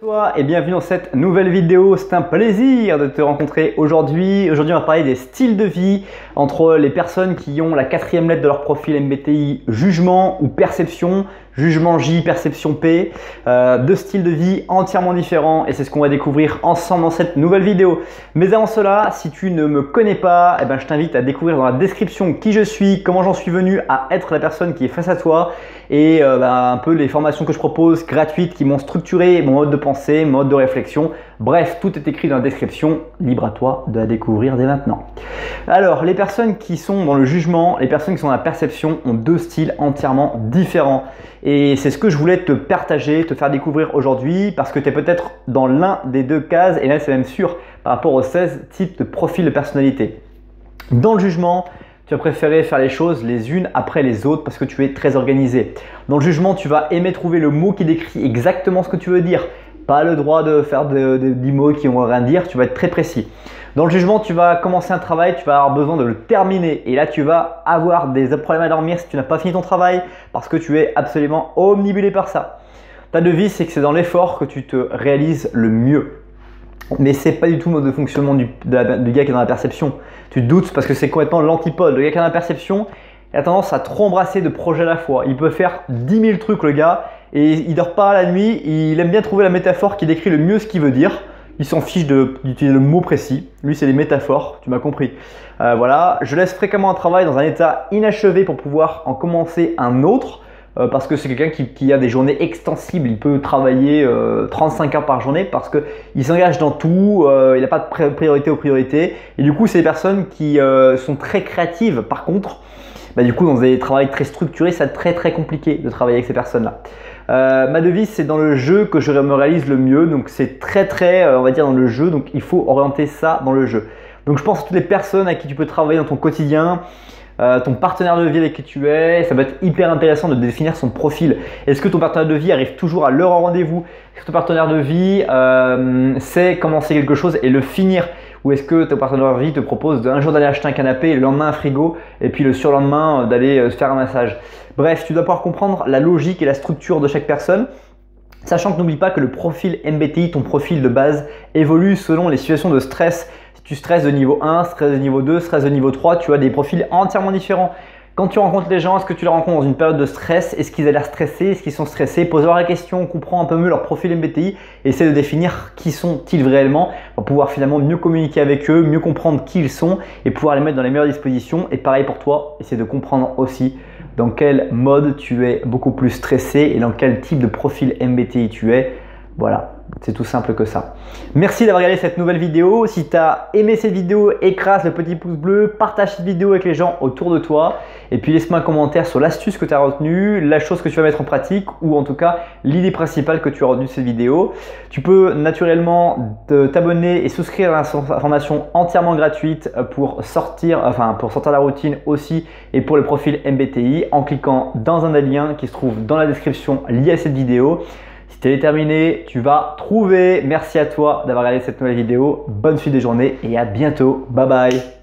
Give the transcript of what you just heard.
Toi et bienvenue dans cette nouvelle vidéo. C'est un plaisir de te rencontrer aujourd'hui. Aujourd'hui, on va parler des styles de vie entre les personnes qui ont la 4e lettre de leur profil MBTI, jugement ou perception, jugement J, perception P, deux styles de vie entièrement différents et c'est ce qu'on va découvrir ensemble dans cette nouvelle vidéo. Mais avant cela, si tu ne me connais pas, je t'invite à découvrir dans la description qui je suis, comment j'en suis venu à être la personne qui est face à toi et un peu les formations que je propose gratuites qui m'ont structuré mon mode de pensée, mon mode de réflexion. Bref, tout est écrit dans la description, libre à toi de la découvrir dès maintenant. Alors, les personnes qui sont dans le jugement, les personnes qui sont dans la perception ont deux styles entièrement différents. Et c'est ce que je voulais te partager, te faire découvrir aujourd'hui parce que tu es peut-être dans l'un des deux cases et là c'est même sûr par rapport aux 16 types de profils de personnalité. Dans le jugement, tu vas préférer faire les choses les unes après les autres parce que tu es très organisé. Dans le jugement, tu vas aimer trouver le mot qui décrit exactement ce que tu veux dire. Pas le droit de faire des mots qui vont rien dire, tu vas être très précis. Dans le jugement, tu vas commencer un travail, tu vas avoir besoin de le terminer et là tu vas avoir des problèmes à dormir si tu n'as pas fini ton travail parce que tu es absolument omnibulé par ça. Ta devise, c'est que c'est dans l'effort que tu te réalises le mieux. Mais c'est pas du tout le mode de fonctionnement du gars qui est dans la perception. Tu te doutes parce que c'est complètement l'antipode. Le gars qui est dans la perception, il a tendance à trop embrasser de projets à la fois. Il peut faire 10 000 trucs le gars et il dort pas la nuit. Il aime bien trouver la métaphore qui décrit le mieux ce qu'il veut dire. Il s'en fiche d'utiliser le mot précis. Lui, c'est des métaphores, tu m'as compris. Voilà, je laisse fréquemment un travail dans un état inachevé pour pouvoir en commencer un autre. Parce que c'est quelqu'un qui a des journées extensibles, il peut travailler 35 heures par journée parce qu'il s'engage dans tout, il n'a pas de priorité aux priorités. Et du coup, c'est des personnes qui sont très créatives. Par contre, du coup, dans des travails très structurés, c'est très compliqué de travailler avec ces personnes-là. Ma devise, c'est dans le jeu que je me réalise le mieux. Donc, c'est on va dire, dans le jeu. Donc, il faut orienter ça dans le jeu. Donc, je pense à toutes les personnes avec qui tu peux travailler dans ton quotidien. Ton partenaire de vie avec qui tu es, ça va être hyper intéressant de définir son profil. Est-ce que ton partenaire de vie arrive toujours à l'heure au rendez-vous? Est-ce que ton partenaire de vie sait commencer quelque chose et le finir? Ou est-ce que ton partenaire de vie te propose un jour d'aller acheter un canapé, le lendemain un frigo et puis le surlendemain d'aller se faire un massage? Bref, tu dois pouvoir comprendre la logique et la structure de chaque personne. Sachant que n'oublie pas que le profil MBTI, ton profil de base, évolue selon les situations de stress. Si tu stresses de niveau 1, stress de niveau 2, stress de niveau 3, tu as des profils entièrement différents. Quand tu rencontres les gens, est-ce que tu les rencontres dans une période de stress? Est-ce qu'ils ont l'air stressés? Est-ce qu'ils sont stressés? Pose-leur la question, comprends un peu mieux leur profil MBTI et essaie de définir qui sont-ils réellement pour pouvoir finalement mieux communiquer avec eux, mieux comprendre qui ils sont et pouvoir les mettre dans les meilleures dispositions. Et pareil pour toi, essaie de comprendre aussi dans quel mode tu es beaucoup plus stressé et dans quel type de profil MBTI tu es. Voilà, c'est tout simple que ça. Merci d'avoir regardé cette nouvelle vidéo. Si tu as aimé cette vidéo, écrase le petit pouce bleu, partage cette vidéo avec les gens autour de toi et puis laisse-moi un commentaire sur l'astuce que tu as retenue, la chose que tu vas mettre en pratique ou en tout cas l'idée principale que tu as retenue de cette vidéo. Tu peux naturellement t'abonner et souscrire à la formation entièrement gratuite pour sortir de la routine aussi et pour le profil MBTI en cliquant dans un des liens qui se trouve dans la description liée à cette vidéo. Si tu es déterminé, tu vas trouver. Merci à toi d'avoir regardé cette nouvelle vidéo. Bonne suite de journée et à bientôt. Bye bye.